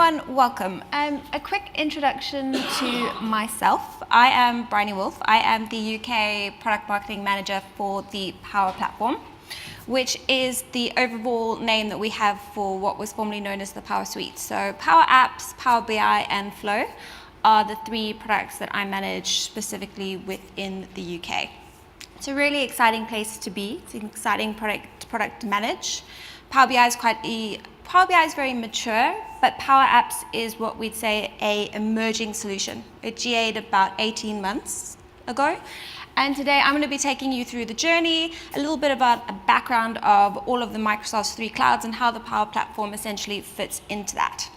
everyone, welcome. A quick introduction to myself. I am Bryony Wolf. I am the UK Product Marketing Manager for the Power Platform, which is the overall name that we have for what was formerly known as the Power Suite. So PowerApps, Power BI, and Flow are the three products that I manage specifically within the UK. It's a really exciting place to be. It's an exciting product to manage. Power BI is very mature, but Power Apps is what we'd say a emerging solution. It GA'd about 18 months ago. And today I'm going to be taking you through the journey, a little bit about a background of all of the Microsoft's three clouds and how the Power Platform essentially fits into that.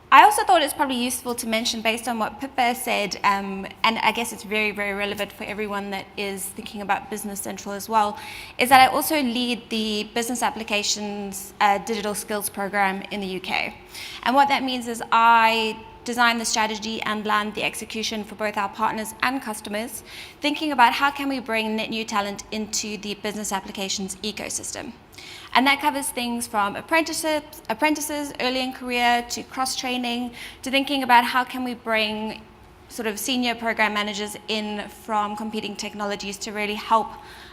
I also thought it's probably useful to mention, based on what Pippa said, and I guess it's very, very relevant for everyone that is thinking about Business Central as well, is that I also lead the Business Applications Digital Skills Program in the UK. And what that means is I design the strategy and land the execution for both our partners and customers, thinking about how can we bring net new talent into the business applications ecosystem. And that covers things from apprentices early in career, to cross-training, to thinking about how can we bring sort of senior program managers in from competing technologies to really help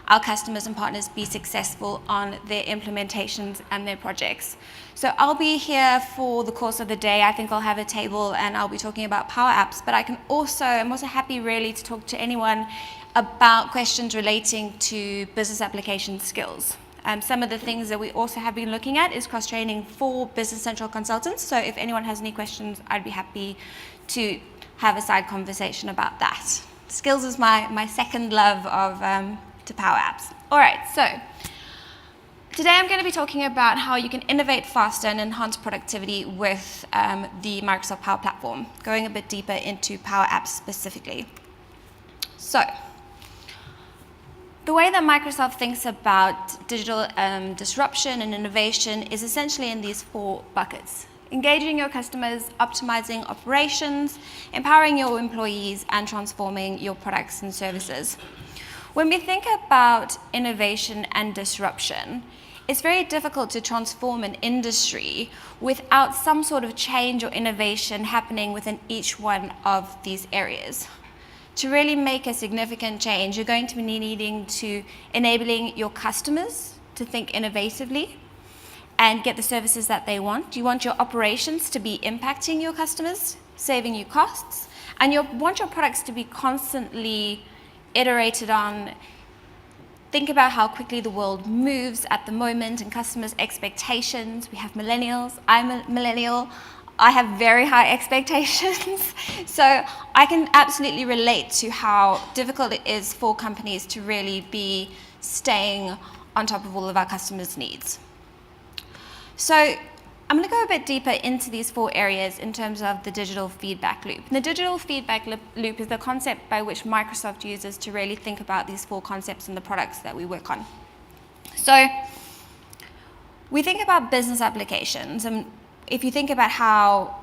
our customers and partners be successful on their implementations and their projects. So I'll be here for the course of the day. I think I'll have a table and I'll be talking about Power Apps, but I'm also happy really to talk to anyone about questions relating to business application skills. Some of the things that we also have been looking at is cross-training for Business Central consultants. So if anyone has any questions, I'd be happy to have a side conversation about that. Skills is my second love of to Power Apps. All right, so today I'm going to be talking about how you can innovate faster and enhance productivity with the Microsoft Power Platform, going a bit deeper into Power Apps specifically. So the way that Microsoft thinks about digital disruption and innovation is essentially in these four buckets: engaging your customers, optimizing operations, empowering your employees, and transforming your products and services. When we think about innovation and disruption, it's very difficult to transform an industry without some sort of change or innovation happening within each one of these areas. To really make a significant change, you're going to be needing to enabling your customers to think innovatively and get the services that they want. You want your operations to be impacting your customers, saving you costs, and you want your products to be constantly iterated on. Think about how quickly the world moves at the moment and customers' expectations. We have millennials. I'm a millennial. I have very high expectations. So I can absolutely relate to how difficult it is for companies to really be staying on top of all of our customers' needs. So I'm going to go a bit deeper into these four areas in terms of the digital feedback loop. And the digital feedback loop is the concept by which Microsoft uses to really think about these four concepts in the products that we work on. So we think about business applications, and if you think about how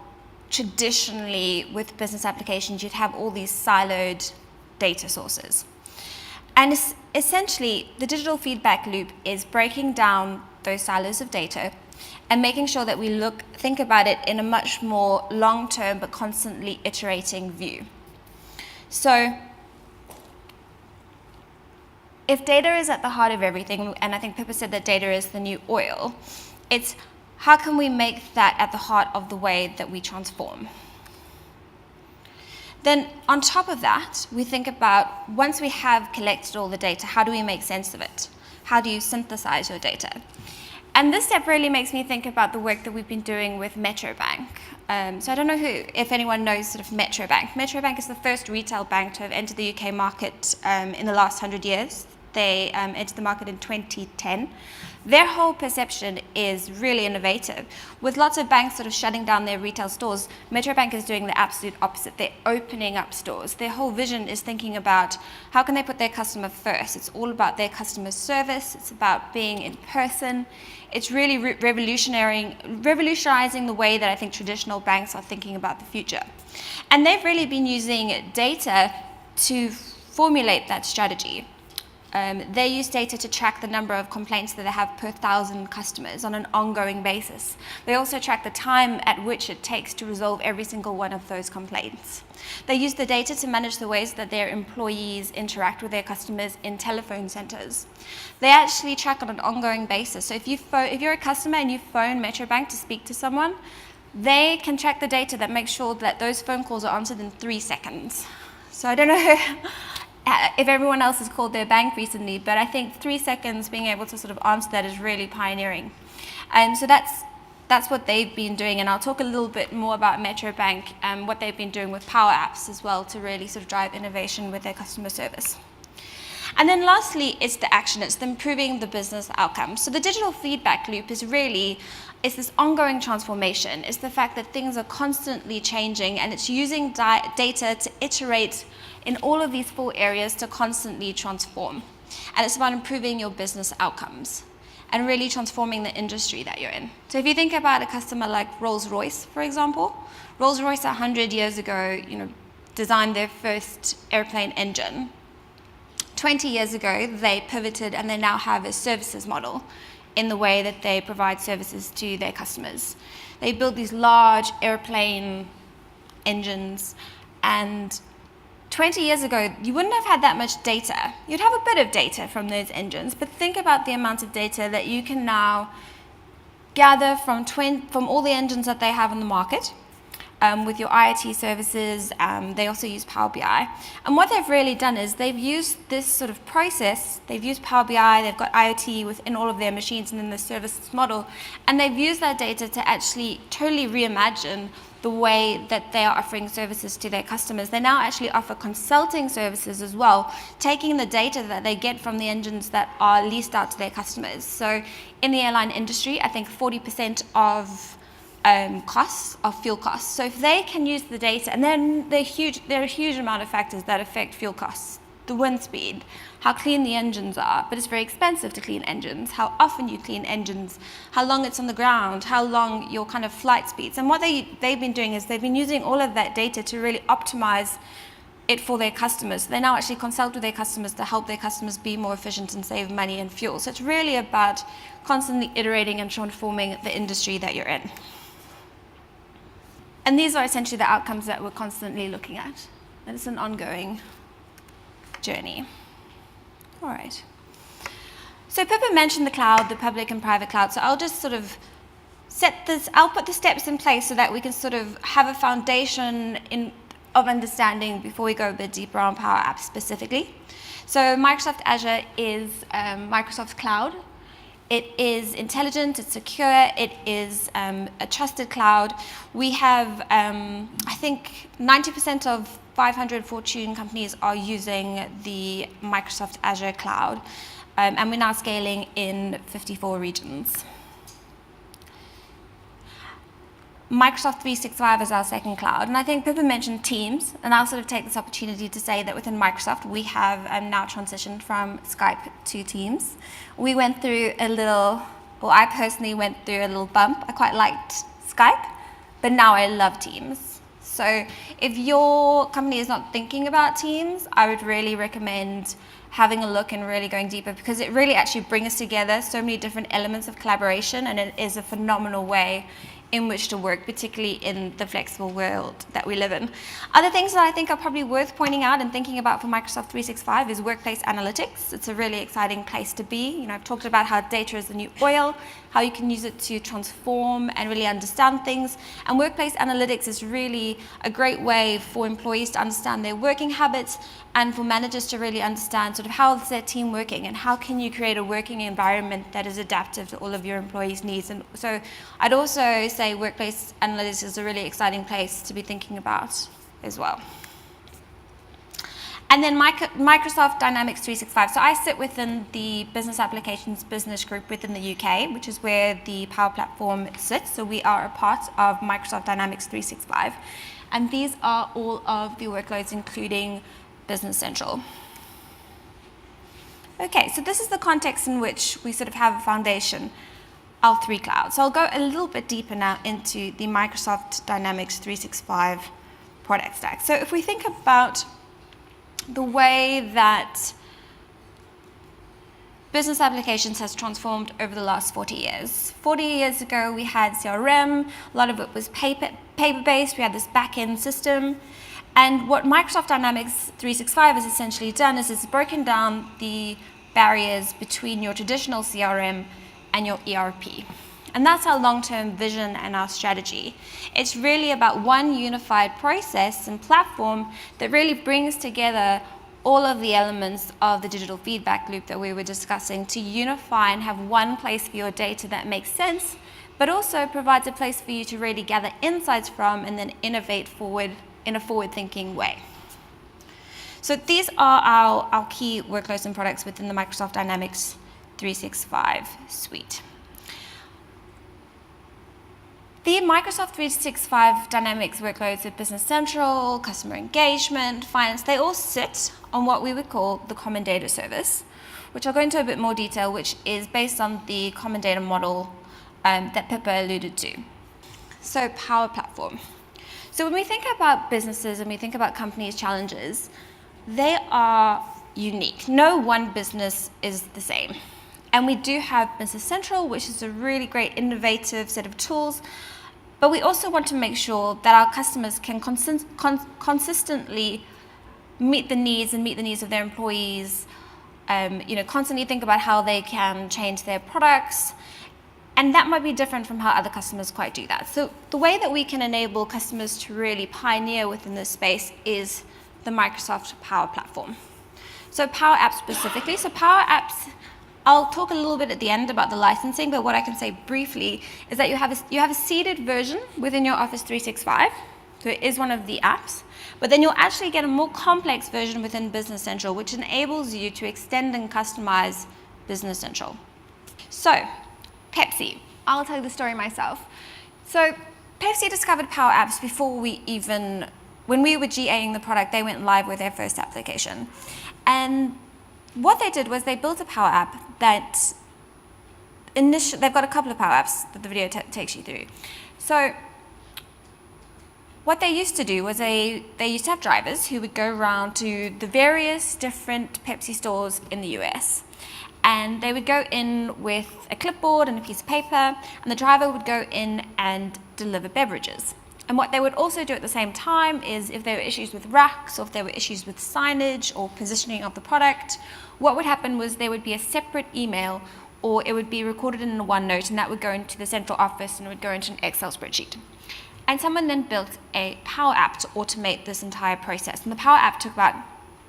traditionally with business applications you'd have all these siloed data sources. And essentially the digital feedback loop is breaking down those silos of data and making sure that we think about it in a much more long-term but constantly iterating view. So if data is at the heart of everything, and I think Pippa said that data is the new oil, it's how can we make that at the heart of the way that we transform? Then on top of that, we think about, once we have collected all the data, how do we make sense of it? How do you synthesize your data? And this step really makes me think about the work that we've been doing with Metro Bank. So I don't know if anyone knows sort of Metro Bank. Metro Bank is the first retail bank to have entered the UK market in the last 100 years. They entered the market in 2010. Their whole perception is really innovative. With lots of banks sort of shutting down their retail stores, Metro Bank is doing the absolute opposite. They're opening up stores. Their whole vision is thinking about how can they put their customer first. It's all about their customer service. It's about being in person. It's really revolutionizing the way that I think traditional banks are thinking about the future. And they've really been using data to formulate that strategy. They use data to track the number of complaints that they have per 1,000 customers on an ongoing basis. They also track the time at which it takes to resolve every single one of those complaints. They use the data to manage the ways that their employees interact with their customers in telephone centers. They actually track on an ongoing basis. So if you're a customer and you phone Metrobank to speak to someone, they can track the data that makes sure that those phone calls are answered in 3 seconds. So I don't know if everyone else has called their bank recently, but I think 3 seconds being able to sort of answer that is really pioneering. And so that's what they've been doing, and I'll talk a little bit more about Metrobank and what they've been doing with PowerApps as well to really sort of drive innovation with their customer service. And then lastly, it's the action, it's the improving the business outcome. So the digital feedback loop is this ongoing transformation. It's the fact that things are constantly changing, and it's using data to iterate in all of these 4 areas to constantly transform. And it's about improving your business outcomes and really transforming the industry that you're in. So if you think about a customer like Rolls-Royce, for example, Rolls-Royce 100 years ago, designed their first airplane engine. 20 years ago, they pivoted and they now have a services model in the way that they provide services to their customers. They build these large airplane engines, and 20 years ago, you wouldn't have had that much data. You'd have a bit of data from those engines, but think about the amount of data that you can now gather from all the engines that they have in the market. With your IoT services, they also use Power BI. And what they've really done is they've used this sort of process, they've used Power BI, they've got IoT within all of their machines and in the services model, and they've used that data to actually totally reimagine the way that they are offering services to their customers. They now actually offer consulting services as well, taking the data that they get from the engines that are leased out to their customers. So in the airline industry, I think 40% of costs are fuel costs. So if they can use the data, and then there are a huge amount of factors that affect fuel costs. The wind speed, how clean the engines are, but it's very expensive to clean engines, how often you clean engines, how long it's on the ground, how long your kind of flight speeds. And what they've been doing is they've been using all of that data to really optimize it for their customers. They now actually consult with their customers to help their customers be more efficient and save money and fuel. So it's really about constantly iterating and transforming the industry that you're in. And these are essentially the outcomes that we're constantly looking at. And it's an ongoing journey. All right. So Pippa mentioned the cloud, the public and private cloud. So I'll just sort of I'll put the steps in place so that we can sort of have a foundation of understanding before we go a bit deeper on PowerApps specifically. So Microsoft Azure is Microsoft's cloud. It is intelligent, it's secure, it is a trusted cloud. We have, I think, 90% of 500 Fortune companies are using the Microsoft Azure cloud, and we're now scaling in 54 regions. Microsoft 365 is our second cloud, and I think Pippa mentioned Teams, and I'll sort of take this opportunity to say that within Microsoft we have now transitioned from Skype to Teams. We went through I personally went through a little bump. I quite liked Skype, but now I love Teams. So if your company is not thinking about Teams, I would really recommend having a look and really going deeper, because it really actually brings together so many different elements of collaboration, and it is a phenomenal way in which to work, particularly in the flexible world that we live in. Other things that I think are probably worth pointing out and thinking about for Microsoft 365 is workplace analytics. It's a really exciting place to be. I've talked about how data is the new oil, how you can use it to transform and really understand things. And workplace analytics is really a great way for employees to understand their working habits, and for managers to really understand sort of how is their team working and how can you create a working environment that is adaptive to all of your employees' needs. And so I'd also say workplace analytics is a really exciting place to be thinking about as well. And then Microsoft Dynamics 365. So I sit within the Business Applications Business Group within the UK, which is where the Power Platform sits. So we are a part of Microsoft Dynamics 365. And these are all of the workloads, including Business Central. Okay, so this is the context in which we sort of have a foundation of 3 clouds. So I'll go a little bit deeper now into the Microsoft Dynamics 365 product stack. So if we think about the way that business applications has transformed over the last 40 years. 40 years ago, we had CRM, a lot of it was paper-based, we had this back-end system. And what Microsoft Dynamics 365 has essentially done is it's broken down the barriers between your traditional CRM and your ERP. And that's our long-term vision and our strategy. It's really about one unified process and platform that really brings together all of the elements of the digital feedback loop that we were discussing to unify and have one place for your data that makes sense, but also provides a place for you to really gather insights from and then innovate forward in a forward-thinking way. So these are our key workloads and products within the Microsoft Dynamics 365 suite. The Microsoft 365 Dynamics workloads at Business Central, customer engagement, finance, they all sit on what we would call the common data service, which I'll go into a bit more detail, which is based on the common data model that Pippa alluded to. So Power Platform. So when we think about businesses and we think about companies' challenges, they are unique. No one business is the same. And we do have Business Central, which is a really great innovative set of tools, but we also want to make sure that our customers can consistently meet the needs of their employees, constantly think about how they can change their products, and that might be different from how other customers quite do that. So the way that we can enable customers to really pioneer within this space is the Microsoft Power Platform. So Power Apps specifically, so Power Apps, I'll talk a little bit at the end about the licensing, but what I can say briefly is that you have a seeded version within your Office 365, so it is one of the apps, but then you'll actually get a more complex version within Business Central, which enables you to extend and customize Business Central. So, Pepsi, I'll tell you the story myself. So, Pepsi discovered Power Apps before when we were GAing the product, they went live with their first application. And what they did was they built a Power App that they've got a couple of Power Apps that the video takes you through. So what they used to do was they used to have drivers who would go around to the various different Pepsi stores in the US. And they would go in with a clipboard and a piece of paper, and the driver would go in and deliver beverages. And what they would also do at the same time is if there were issues with racks or if there were issues with signage or positioning of the product, what would happen was there would be a separate email or it would be recorded in OneNote, and that would go into the central office and it would go into an Excel spreadsheet. And someone then built a Power App to automate this entire process. And the Power App took about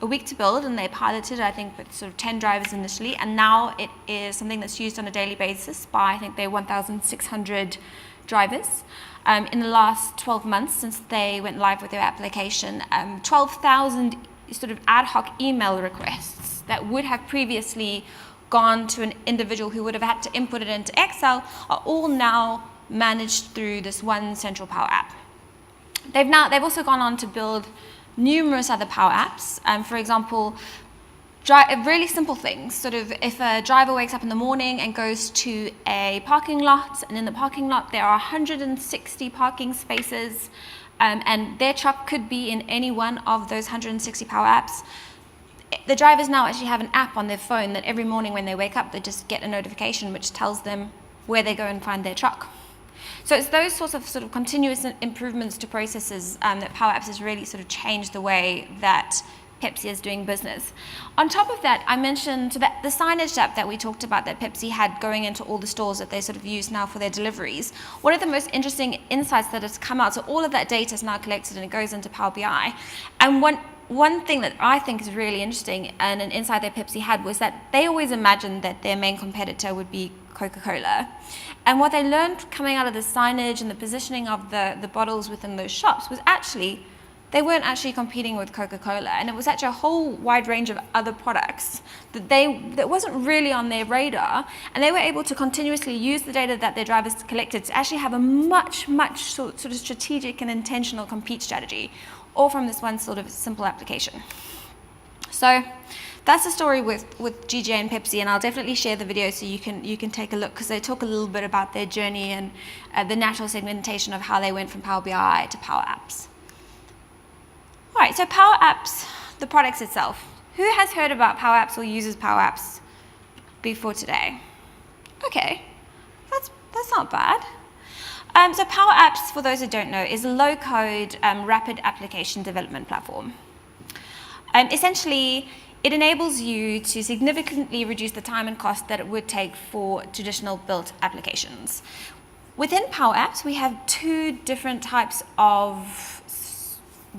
a week to build, and they piloted, I think, with sort of 10 drivers initially, and now it is something that's used on a daily basis by, I think, their 1,600 drivers. In the last 12 months since they went live with their application, 12,000 sort of ad hoc email requests that would have previously gone to an individual who would have had to input it into Excel are all now managed through this one central Power App. They've also gone on to build numerous other Power Apps. For example, really simple things, sort of if a driver wakes up in the morning and goes to a parking lot, and in the parking lot there are 160 parking spaces, and their truck could be in any one of those 160 Power Apps, the drivers now actually have an app on their phone that every morning when they wake up, they just get a notification which tells them where they go and find their truck. So it's those sorts of continuous improvements to processes that Power Apps has really sort of changed the way that Pepsi is doing business. On top of that, I mentioned the signage app that we talked about that Pepsi had going into all the stores that they sort of use now for their deliveries. One of the most interesting insights that has come out, so all of that data is now collected and it goes into Power BI. And one thing that I think is really interesting and an insight that Pepsi had was that they always imagined that their main competitor would be Coca-Cola. And what they learned coming out of the signage and the positioning of the bottles within those shops was actually they weren't actually competing with Coca-Cola, and it was actually a whole wide range of other products that wasn't really on their radar, and they were able to continuously use the data that their drivers collected to actually have a much sort of strategic and intentional compete strategy, all from this one sort of simple application. So that's the story with GJ and Pepsi, and I'll definitely share the video so you can take a look, because they talk a little bit about their journey and the natural segmentation of how they went from Power BI to Power Apps. All right, so Power Apps, the products itself. Who has heard about Power Apps or uses Power Apps? before today. Okay, that's not bad. So PowerApps, for those who don't know, is a low-code, rapid application development platform. Essentially, it enables you to significantly reduce the time and cost that it would take for traditional built applications. Within PowerApps, we have two different types of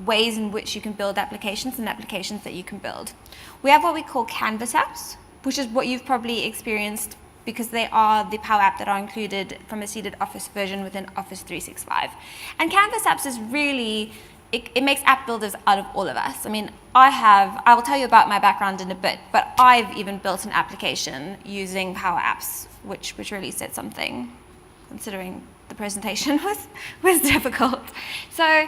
ways in which you can build applications and applications that you can build. We have what we call Canvas apps, which is what you've probably experienced because they are the Power App that are included from a seeded Office version within Office 365. And Canvas apps is really, it makes app builders out of all of us. I mean, I will tell you about my background in a bit, but I've even built an application using Power Apps, which really said something, considering the presentation was difficult. So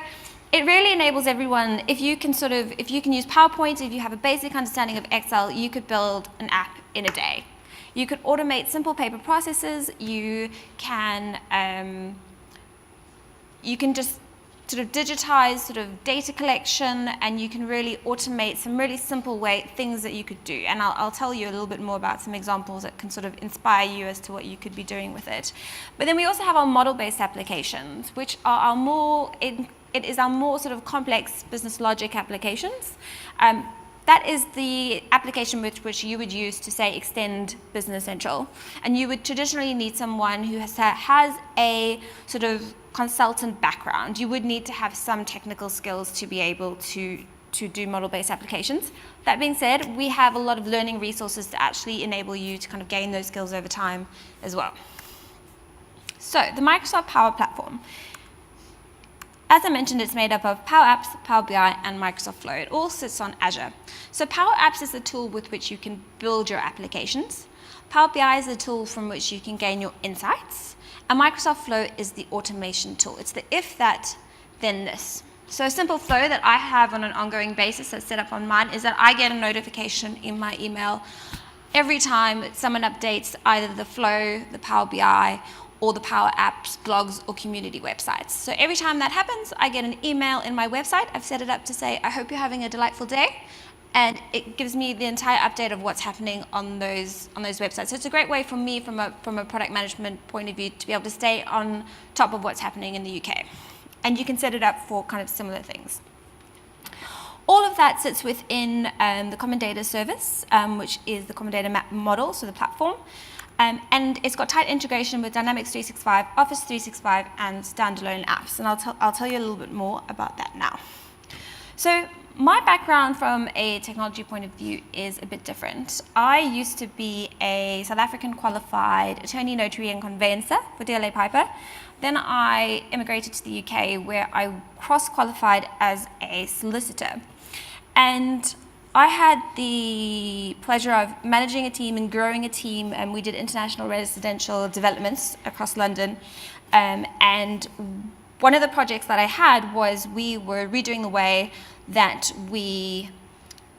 it really enables everyone, if you can use PowerPoint, if you have a basic understanding of Excel, you could build an app in a day. You could automate simple paper processes. You can just sort of digitize sort of data collection, and you can really automate some really simple things that you could do. And I'll tell you a little bit more about some examples that can sort of inspire you as to what you could be doing with it. But then we also have our model-based applications, which are our more sort of complex business logic applications. That is the application which you would use to, say, extend Business Central. And you would traditionally need someone who has a sort of consultant background. You would need to have some technical skills to be able to do model-based applications. That being said, we have a lot of learning resources to actually enable you to kind of gain those skills over time as well. So the Microsoft Power Platform. As I mentioned, it's made up of Power Apps, Power BI, and Microsoft Flow. It all sits on Azure. So Power Apps is the tool with which you can build your applications. Power BI is the tool from which you can gain your insights. And Microsoft Flow is the automation tool. It's the if that, then this. So a simple flow that I have on an ongoing basis that's set up on mine is that I get a notification in my email every time someone updates either the Flow, the Power BI, or the Power Apps, blogs, or community websites. So every time that happens, I get an email in my website. I've set it up to say, I hope you're having a delightful day. And it gives me the entire update of what's happening on those websites. So it's a great way for me, from a product management point of view, to be able to stay on top of what's happening in the UK. And you can set it up for kind of similar things. All of that sits within the Common Data Service, which is the Common Data Model, so the platform. And it's got tight integration with Dynamics 365, Office 365, and standalone apps. And I'll tell you a little bit more about that now. So my background from a technology point of view is a bit different. I used to be a South African qualified attorney, notary, and conveyancer for DLA Piper. Then I immigrated to the UK, where I cross-qualified as a solicitor. And I had the pleasure of managing a team and growing a team, and we did international residential developments across London. And one of the projects that I had was we were redoing the way that we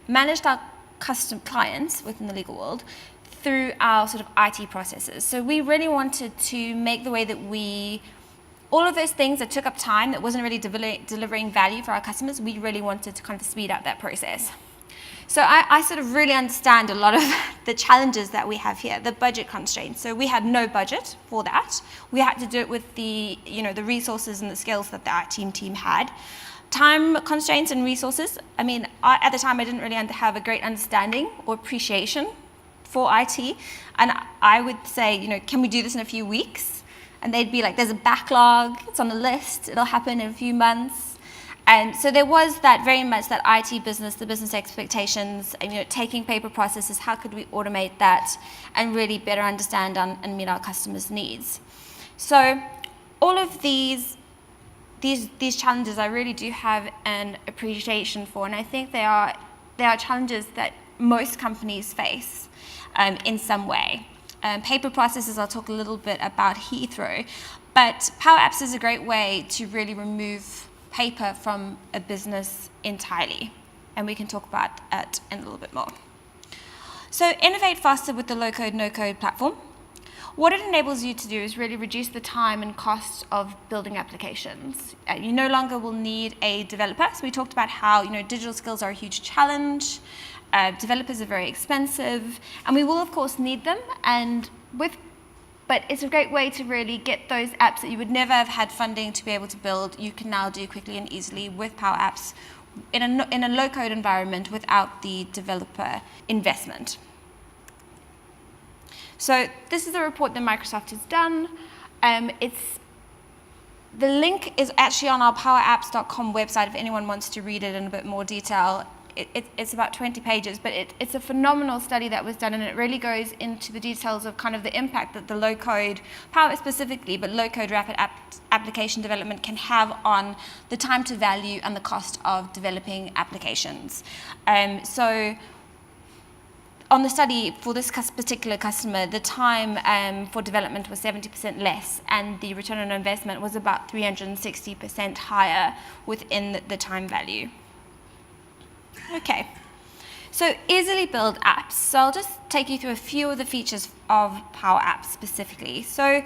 managed our custom clients within the legal world through our sort of IT processes. So we really wanted to make the way that all of those things that took up time, that wasn't really delivering value for our customers, we really wanted to kind of speed up that process. So I sort of really understand a lot of the challenges that we have here, the budget constraints. So we had no budget for that. We had to do it with the resources and the skills that the IT team had. Time constraints and resources. I mean, at the time I didn't really have a great understanding or appreciation for IT. And I would say, can we do this in a few weeks? And they'd be like, there's a backlog, it's on the list, it'll happen in a few months. And so there was that very much that IT business, the business expectations, and, taking paper processes, how could we automate that and really better understand and meet our customers' needs? So all of these challenges I really do have an appreciation for, and I think they are challenges that most companies face in some way. Paper processes, I'll talk a little bit about Heathrow, but Power Apps is a great way to really remove paper from a business entirely, and we can talk about it in a little bit more. So innovate faster with the low-code, no-code platform. what it enables you to do is really reduce the time and cost of building applications. You no longer will need a developer. So we talked about how digital skills are a huge challenge. Developers are very expensive, and we will of course need them. But it's a great way to really get those apps that you would never have had funding to be able to build. You can now do quickly and easily with PowerApps in a low-code environment without the developer investment. So this is a report that Microsoft has done. The link is actually on our powerapps.com website if anyone wants to read it in a bit more detail. It's about 20 pages, but it's a phenomenal study that was done, and it really goes into the details of kind of the impact that the low-code, PowerApps specifically, but low-code rapid application development can have on the time to value and the cost of developing applications. So on the study for this particular customer, the time for development was 70% less, and the return on investment was about 360% higher within the time value. Okay, so easily build apps. So I'll just take you through a few of the features of PowerApps specifically. So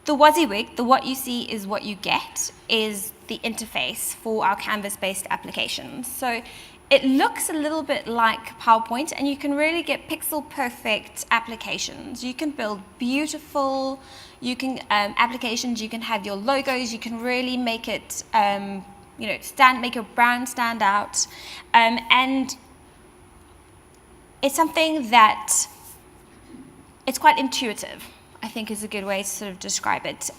the WYSIWYG, the what you see is what you get, is the interface for our Canvas-based applications. So it looks a little bit like PowerPoint, and you can really get pixel-perfect applications. You can build beautiful, applications. You can have your logos. You can really make it, make your brand stand out, and it's something that it's quite intuitive, I think is a good way to sort of describe it.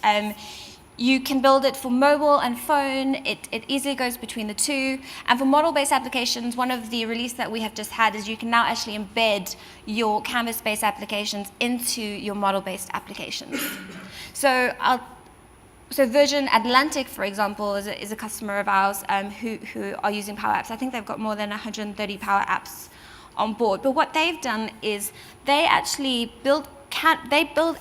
You can build it for mobile and phone. It easily goes between the two. And for model-based applications, one of the release that we have just had is you can now actually embed your Canvas-based applications into your model-based applications. So Virgin Atlantic, for example, is a customer of ours who are using PowerApps. I think they've got more than 130 PowerApps on board. But what they've done is they actually build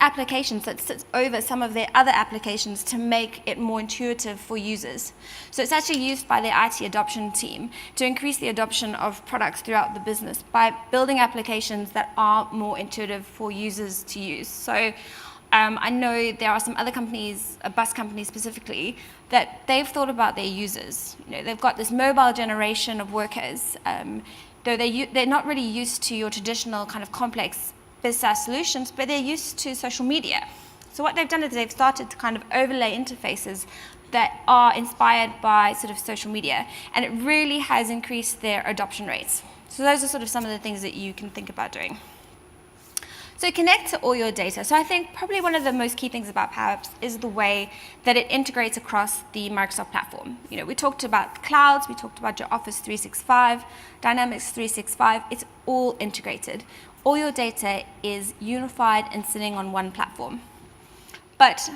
applications that sits over some of their other applications to make it more intuitive for users. So it's actually used by their IT adoption team to increase the adoption of products throughout the business by building applications that are more intuitive for users to use. So I know there are some other companies, bus companies specifically, that they've thought about their users. They've got this mobile generation of workers, though they're not really used to your traditional kind of complex business solutions, but they're used to social media. So what they've done is they've started to kind of overlay interfaces that are inspired by sort of social media, and it really has increased their adoption rates. So those are sort of some of the things that you can think about doing. So connect to all your data. So I think probably one of the most key things about PowerApps is the way that it integrates across the Microsoft platform. We talked about clouds, we talked about your Office 365, Dynamics 365, it's all integrated. All your data is unified and sitting on one platform. But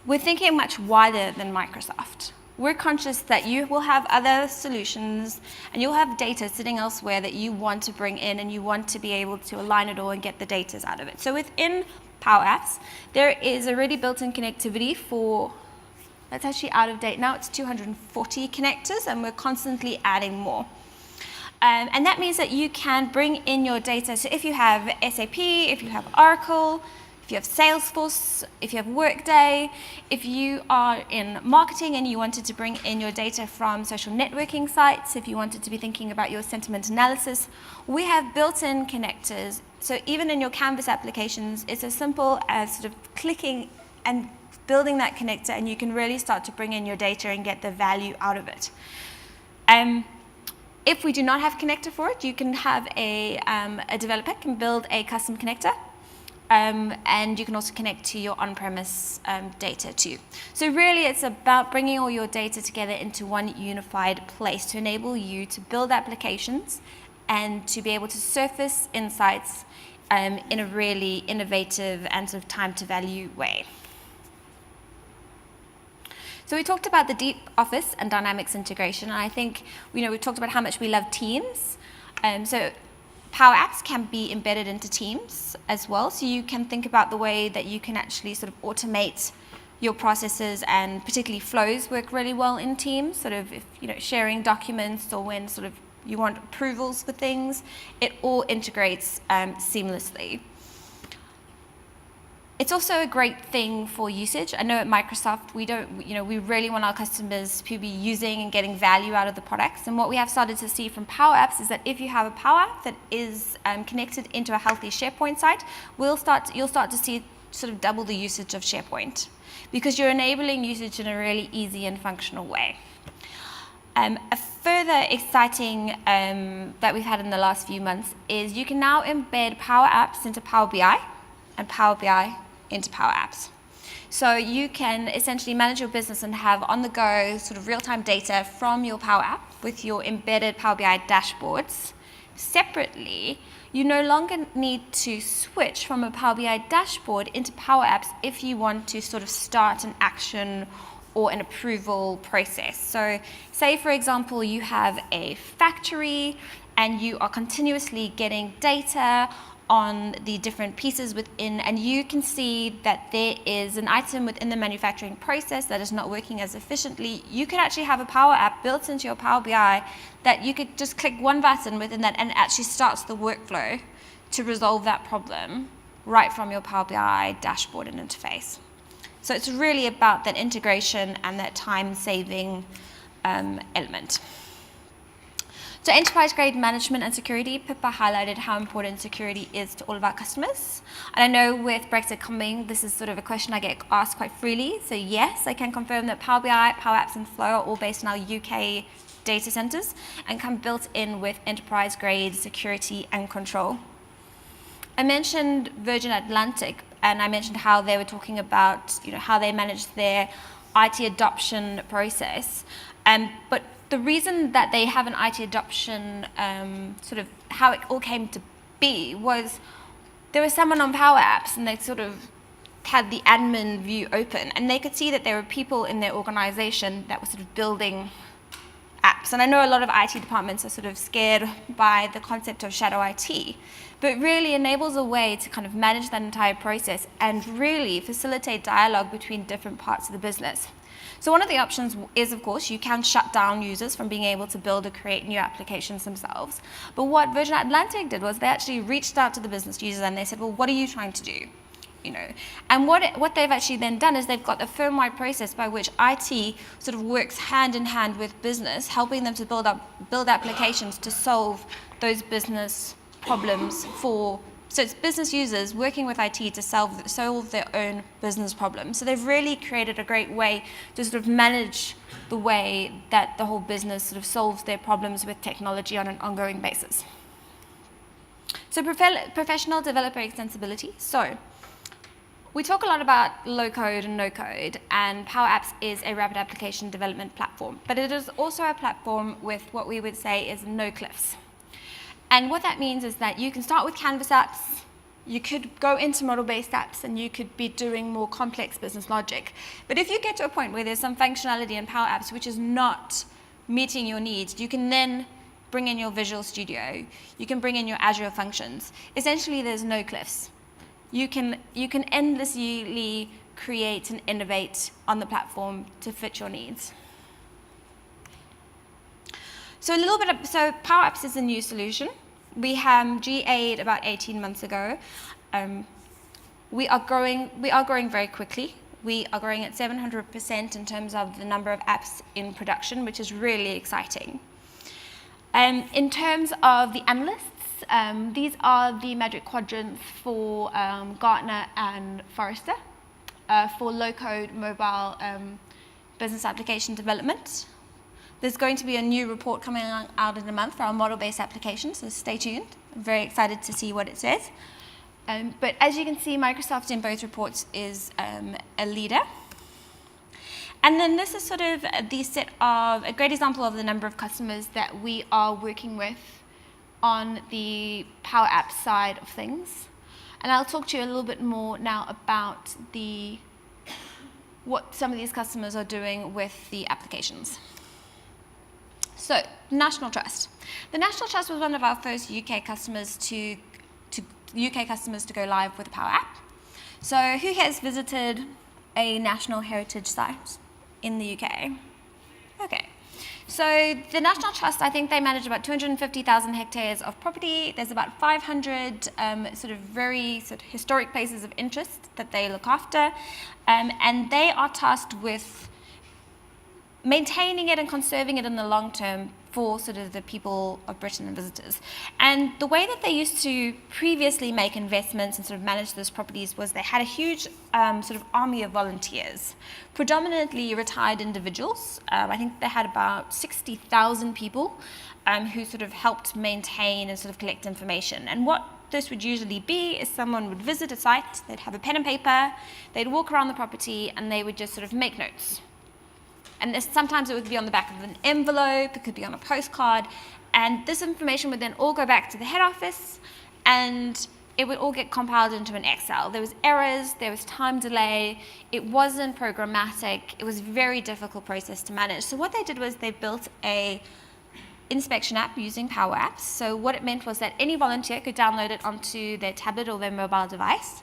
we're thinking much wider than Microsoft. We're conscious that you will have other solutions and you'll have data sitting elsewhere that you want to bring in, and you want to be able to align it all and get the data out of it. So within PowerApps, there is already built-in connectivity for, that's actually out of date now, it's 240 connectors, and we're constantly adding more. And that means that you can bring in your data. So if you have SAP, if you have Oracle, if you have Salesforce, if you have Workday, if you are in marketing and you wanted to bring in your data from social networking sites, if you wanted to be thinking about your sentiment analysis, we have built-in connectors. So even in your Canvas applications, it's as simple as sort of clicking and building that connector, and you can really start to bring in your data and get the value out of it. If we do not have a connector for it, you can have a developer can build a custom connector. And you can also connect to your on-premise data too. So really it's about bringing all your data together into one unified place to enable you to build applications and to be able to surface insights in a really innovative and sort of time to value way. So we talked about the deep Office and Dynamics integration, and I think we talked about how much we love Teams. So PowerApps can be embedded into Teams as well, so you can think about the way that you can actually sort of automate your processes, and particularly flows work really well in Teams, sort of if sharing documents or when sort of you want approvals for things, it all integrates seamlessly. It's also a great thing for usage. I know at Microsoft, we really want our customers to be using and getting value out of the products. And what we have started to see from PowerApps is that if you have a Power App that is connected into a healthy SharePoint site, you'll start to see sort of double the usage of SharePoint because you're enabling usage in a really easy and functional way. A further exciting that we've had in the last few months is you can now embed Power Apps into Power BI and Power BI into Power Apps. So you can essentially manage your business and have on-the-go sort of real-time data from your Power App with your embedded Power BI dashboards. Separately, you no longer need to switch from a Power BI dashboard into Power Apps if you want to sort of start an action or an approval process. So say, for example, you have a factory and you are continuously getting data on the different pieces within, and you can see that there is an item within the manufacturing process that is not working as efficiently. You could actually have a Power App built into your Power BI that you could just click one button within that and it actually starts the workflow to resolve that problem right from your Power BI dashboard and interface. So it's really about that integration and that time-saving element. So enterprise-grade management and security, Pippa highlighted how important security is to all of our customers. And I know with Brexit coming, this is sort of a question I get asked quite freely. So yes, I can confirm that Power BI, Power Apps, and Flow are all based on our UK data centers and come built in with enterprise-grade security and control. I mentioned Virgin Atlantic, and I mentioned how they were talking about how they managed their IT adoption process. But the reason that they have an IT adoption, sort of how it all came to be, was there was someone on Power Apps and they sort of had the admin view open and they could see that there were people in their organization that were sort of building apps. And I know a lot of IT departments are sort of scared by the concept of shadow IT, but it really enables a way to kind of manage that entire process and really facilitate dialogue between different parts of the business. So one of the options is, of course, you can shut down users from being able to build or create new applications themselves. But what Virgin Atlantic did was they actually reached out to the business users and they said, well, what are you trying to do? And what they've actually then done is they've got a firm-wide process by which IT sort of works hand in hand with business, helping them to build applications to solve those business problems so it's business users working with IT to solve their own business problems. So they've really created a great way to sort of manage the way that the whole business sort of solves their problems with technology on an ongoing basis. So professional developer extensibility. So we talk a lot about low code and no code, and Power Apps is a rapid application development platform, but it is also a platform with what we would say is no cliffs. And what that means is that you can start with Canvas apps, you could go into model-based apps, and you could be doing more complex business logic. But if you get to a point where there's some functionality in Power Apps which is not meeting your needs, you can then bring in your Visual Studio, you can bring in your Azure functions. Essentially, there's no cliffs. You can endlessly create and innovate on the platform to fit your needs. So Power Apps is a new solution. We have GA'd about 18 months ago. We are growing very quickly. We are growing at 700% in terms of the number of apps in production, which is really exciting. In terms of the analysts, these are the Magic Quadrants for Gartner and Forrester for low-code mobile business application development. There's going to be a new report coming out in a month for our model-based applications, so stay tuned. I'm very excited to see what it says. But as you can see, Microsoft in both reports is a leader. And then this is sort of a great example of the number of customers that we are working with on the Power Apps side of things. And I'll talk to you a little bit more now about what some of these customers are doing with the applications. So, National Trust. The National Trust was one of our first UK customers to go live with a Power App. So, who has visited a national heritage site in the UK? Okay. So the National Trust, I think they manage about 250,000 hectares of property. There's about 500 sort of very sort of historic places of interest that they look after. And they are tasked with maintaining it and conserving it in the long term for sort of the people of Britain and visitors. And the way that they used to previously make investments and sort of manage those properties was they had a huge sort of army of volunteers, predominantly retired individuals. I think they had about 60,000 people who sort of helped maintain and sort of collect information. And what this would usually be is someone would visit a site, they'd have a pen and paper, they'd walk around the property, and they would just sort of make notes. And sometimes it would be on the back of an envelope, it could be on a postcard, and this information would then all go back to the head office, and it would all get compiled into an Excel. There was errors, there was time delay, it wasn't programmatic, it was a very difficult process to manage. So what they did was they built a inspection app using PowerApps. So what it meant was that any volunteer could download it onto their tablet or their mobile device.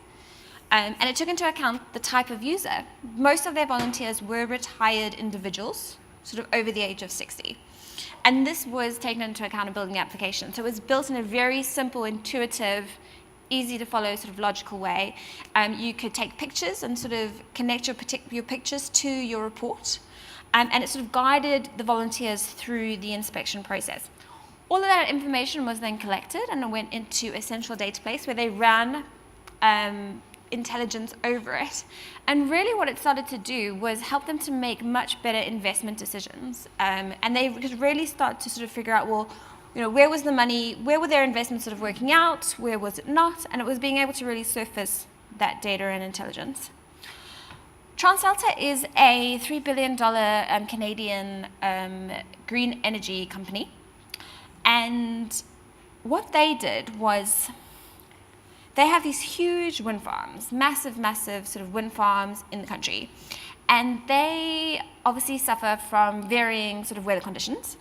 And it took into account the type of user. Most of their volunteers were retired individuals, sort of over the age of 60. And this was taken into account in building the application. So it was built in a very simple, intuitive, easy to follow sort of logical way. You could take pictures and sort of connect your pictures to your report. And it sort of guided the volunteers through the inspection process. All of that information was then collected and it went into a central database where they ran intelligence over it. And really what it started to do was help them to make much better investment decisions. And they could really start to sort of figure out, well, you know, where was the money, where were their investments sort of working out, where was it not? And it was being able to really surface that data and intelligence. TransAlta is a $3 billion Canadian green energy company. And what they did was they have these huge wind farms, massive sort of wind farms in the country. And they obviously suffer from varying sort of weather conditions.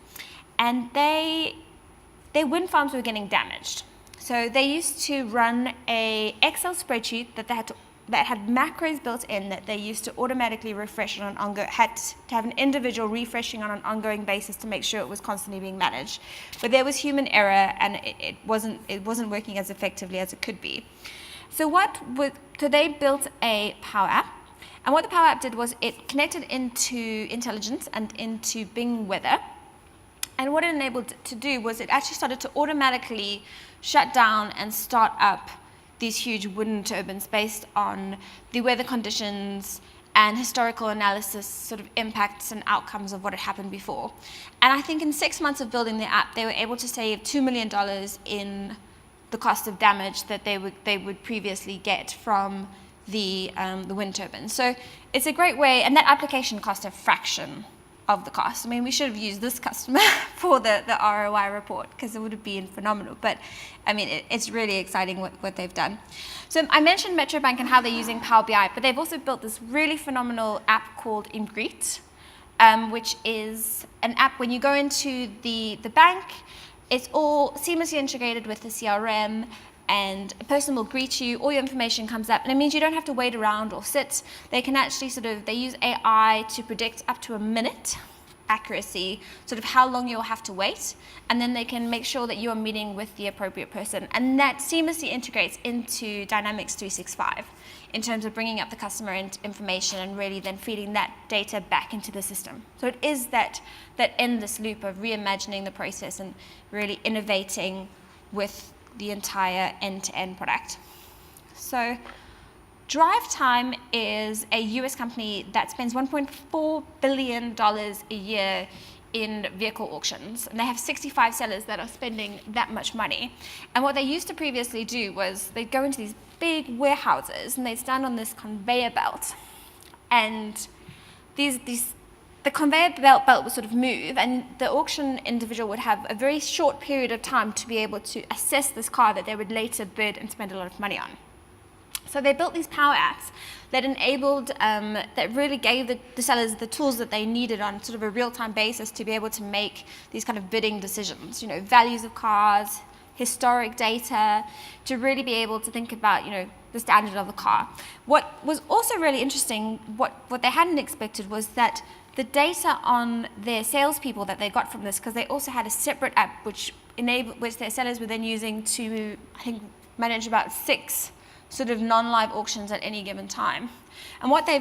And their wind farms were getting damaged. So they used to run a Excel spreadsheet that had macros built in that they used to automatically refresh on an ongoing, had to have an individual refreshing on an ongoing basis to make sure it was constantly being managed. But there was human error and it wasn't working as effectively as it could be. So they built a Power App, and what the Power App did was it connected into intelligence and into Bing Weather. And what it enabled it to do was it actually started to automatically shut down and start up these huge wind turbines based on the weather conditions and historical analysis sort of impacts and outcomes of what had happened before. And I think in 6 months of building the app, they were able to save $2 million in the cost of damage that they would previously get from the wind turbines. So it's a great way, and that application cost a fraction of the cost. I mean, we should have used this customer for the ROI report because it would have been phenomenal. But I mean, it's really exciting what they've done. So I mentioned Metrobank and how they're using Power BI, but they've also built this really phenomenal app called Ingreet, which is an app when you go into the bank, it's all seamlessly integrated with the CRM, and a person will greet you, all your information comes up, and it means you don't have to wait around or sit. They can actually they use AI to predict up to a minute accuracy, sort of how long you'll have to wait, and then they can make sure that you are meeting with the appropriate person. And that seamlessly integrates into Dynamics 365 in terms of bringing up the customer information and really then feeding that data back into the system. So it is that endless loop of reimagining the process and really innovating with the entire end-to-end product. So Drive Time is a US company that spends $1.4 billion a year in vehicle auctions. And they have 65 sellers that are spending that much money. And what they used to previously do was they'd go into these big warehouses and they'd stand on this conveyor belt. And the conveyor belt would sort of move, and the auction individual would have a very short period of time to be able to assess this car that they would later bid and spend a lot of money on. So they built these Power Apps that enabled, that really gave the sellers the tools that they needed on sort of a real-time basis to be able to make these kind of bidding decisions, values of cars, historic data, to really be able to think about, the standard of the car. What was also really interesting, what they hadn't expected was that the data on their salespeople that they got from this, because they also had a separate app which their sellers were then using to, I think, manage about 6 sort of non-live auctions at any given time. And what they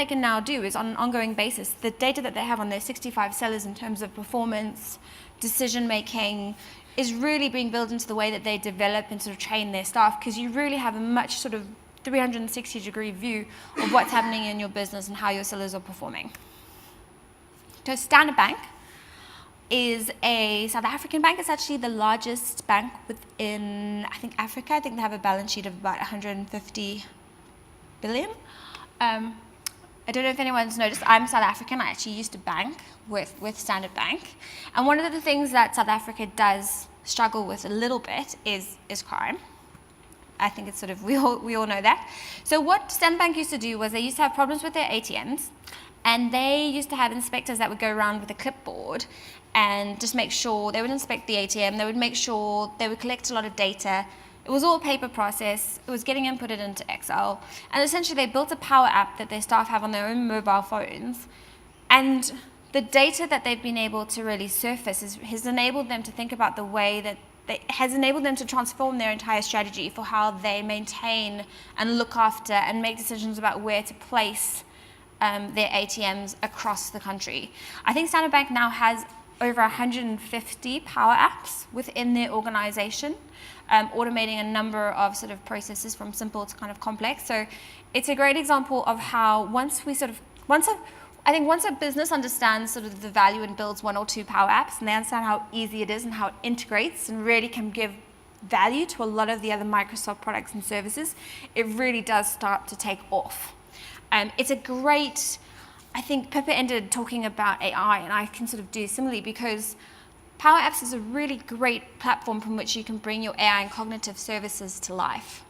can now do is, on an ongoing basis, the data that they have on their 65 sellers in terms of performance, decision making, is really being built into the way that they develop and sort of train their staff, because you really have a much sort of 360-degree view of what's happening in your business and how your sellers are performing. So Standard Bank is a South African bank. It's actually the largest bank within, I think, Africa. I think they have a balance sheet of about 150 billion. I don't know if anyone's noticed, I'm South African. I actually used to bank with Standard Bank. And one of the things that South Africa does struggle with a little bit is crime. I think it's sort of, we all know that. So what Standard Bank used to do was they used to have problems with their ATMs, and they used to have inspectors that would go around with a clipboard and just make sure, they would inspect the ATM, they would make sure, they would collect a lot of data. It was all a paper process. It was getting inputted into Excel. And essentially they built a Power App that their staff have on their own mobile phones. And the data that they've been able to really surface has enabled them to think about the way that has enabled them to transform their entire strategy for how they maintain and look after and make decisions about where to place their ATMs across the country. I think Standard Bank now has over 150 Power Apps within their organization, automating a number of sort of processes from simple to kind of complex. So it's a great example of how once a business understands sort of the value and builds 1 or 2 Power Apps, and they understand how easy it is and how it integrates and really can give value to a lot of the other Microsoft products and services, it really does start to take off. It's a great, I think Pippa ended talking about AI, and I can sort of do similarly, because Power Apps is a really great platform from which you can bring your AI and cognitive services to life.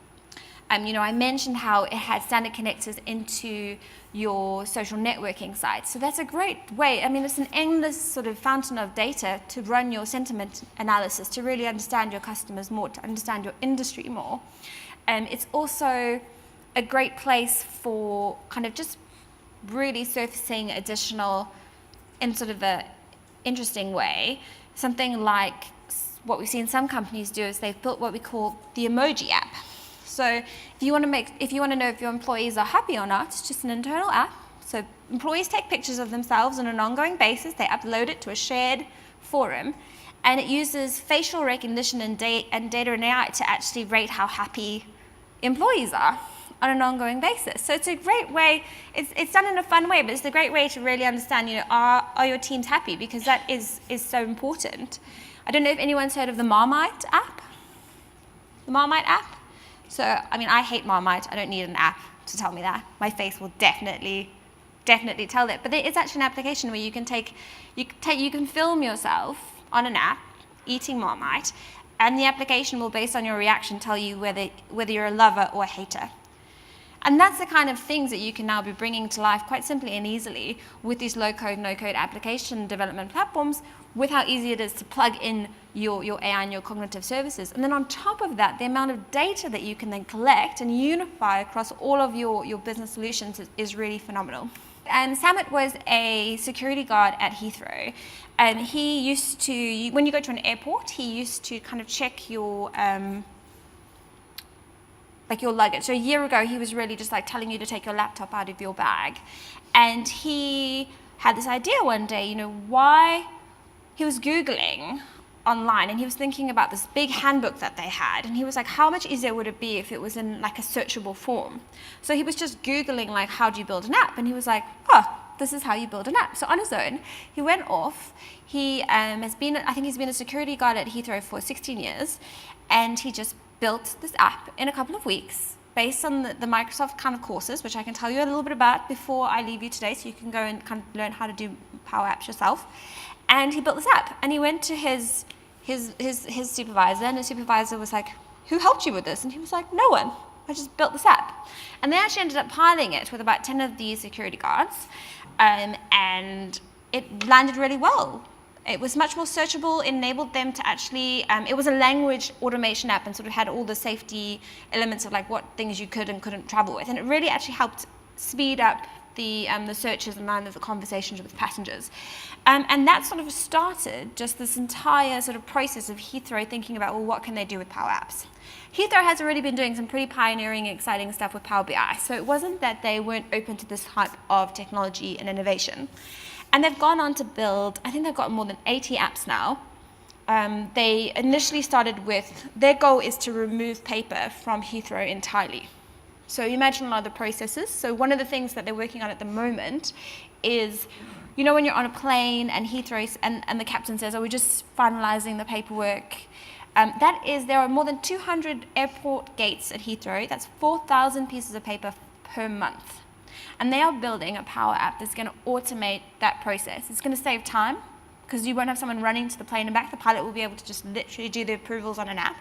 I mentioned how it had standard connectors into your social networking sites. So that's a great way. It's an endless sort of fountain of data to run your sentiment analysis, to really understand your customers more, to understand your industry more. It's also a great place for kind of just really surfacing additional, in sort of a interesting way, something like what we've seen some companies do is they've built what we call the emoji app. So if you want to know if your employees are happy or not, it's just an internal app. So employees take pictures of themselves on an ongoing basis. They upload it to a shared forum, and it uses facial recognition and data and AI to actually rate how happy employees are on an ongoing basis. So it's a great way. It's done in a fun way, but it's a great way to really understand, are your teams happy? Because that is so important. I don't know if anyone's heard of the Marmite app. The Marmite app. So, I hate Marmite. I don't need an app to tell me that. My face will definitely tell that. But it's actually an application where you can film yourself on an app eating Marmite, and the application will, based on your reaction, tell you whether you're a lover or a hater. And that's the kind of things that you can now be bringing to life quite simply and easily with these low-code, no-code application development platforms, with how easy it is to plug in your AI and your cognitive services. And then on top of that, the amount of data that you can then collect and unify across all of your business solutions is really phenomenal. And Samit was a security guard at Heathrow, and he used to, when you go to an airport, he used to kind of check your luggage. So a year ago, he was really just like telling you to take your laptop out of your bag. And he had this idea one day, why he was Googling online, and he was thinking about this big handbook that they had. And he was like, how much easier would it be if it was in like a searchable form? So he was just Googling like, how do you build an app? And he was like, this is how you build an app. So on his own, he went off. He he's been a security guard at Heathrow for 16 years. And he just built this app in a couple of weeks based on the Microsoft kind of courses, which I can tell you a little bit about before I leave you today, so you can go and kind of learn how to do Power Apps yourself. And he built this app, and he went to his supervisor, and his supervisor was like, who helped you with this? And he was like, no one. I just built this app. And they actually ended up piloting it with about 10 of these security guards, and it landed really well. It was much more searchable, enabled them to actually, it was a language automation app and sort of had all the safety elements of like what things you could and couldn't travel with. And it really actually helped speed up the searches and the conversations with passengers. And that sort of started just this entire sort of process of Heathrow thinking about, well, what can they do with Power Apps? Heathrow has already been doing some pretty pioneering, exciting stuff with Power BI, so it wasn't that they weren't open to this type of technology and innovation. And they've gone on to build, I think they've got more than 80 apps now. They initially started with, their goal is to remove paper from Heathrow entirely. So imagine a lot of the processes. So one of the things that they're working on at the moment is, you know, when you're on a plane and Heathrow and the captain says, oh, we're just finalizing the paperwork. There are more than 200 airport gates at Heathrow. That's 4,000 pieces of paper per month. And they are building a Power App that's going to automate that process. It's going to save time because you won't have someone running to the plane and back. The pilot will be able to just literally do the approvals on an app.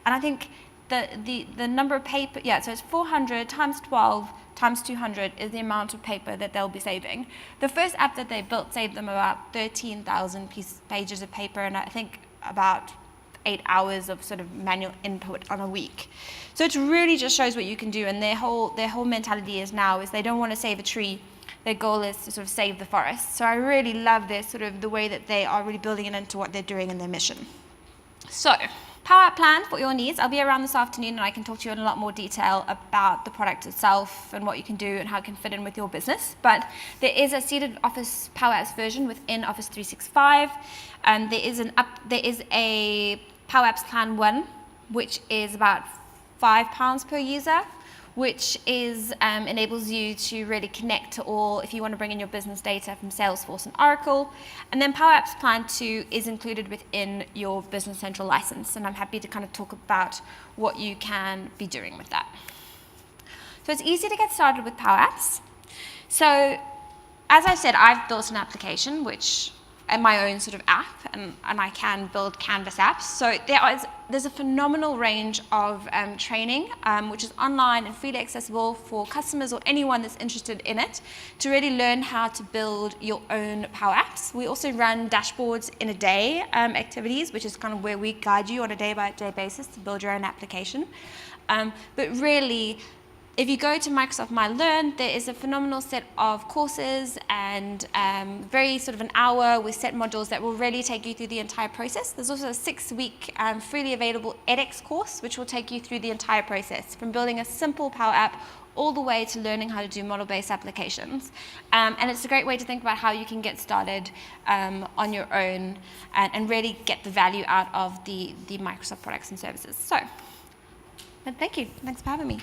And I think the number of paper, so it's 400 times 12 times 200 is the amount of paper that they'll be saving. The first app that they built saved them about 13,000 pages of paper, and I think about 8 hours of sort of manual input on a week. So it really just shows what you can do, and their whole mentality is they don't want to save a tree. Their goal is to sort of save the forest. So I really love their sort of the way that they are really building it into what they're doing in their mission. So, Power App plan for your needs. I'll be around this afternoon and I can talk to you in a lot more detail about the product itself and what you can do and how it can fit in with your business. But there is a seated Office Power Apps version within Office 365. There is a Power Apps Plan 1, which is about £5 per user, which enables you to really connect to all if you want to bring in your business data from Salesforce and Oracle. And then Power Apps Plan 2 is included within your Business Central license, and I'm happy to kind of talk about what you can be doing with that. So it's easy to get started with Power Apps. So as I said, I've built an application and my own sort of app, and I can build Canvas apps. So there's a phenomenal range of training, which is online and freely accessible for customers or anyone that's interested in it, to really learn how to build your own Power Apps. We also run dashboards in a day activities, which is kind of where we guide you on a day-by-day basis to build your own application. But really, if you go to Microsoft My Learn, there is a phenomenal set of courses and very sort of an hour with set modules that will really take you through the entire process. There's also a 6-week freely available edX course, which will take you through the entire process, from building a simple Power App all the way to learning how to do model-based applications. And it's a great way to think about how you can get started on your own and really get the value out of the Microsoft products and services. So, but thank you. Thanks for having me.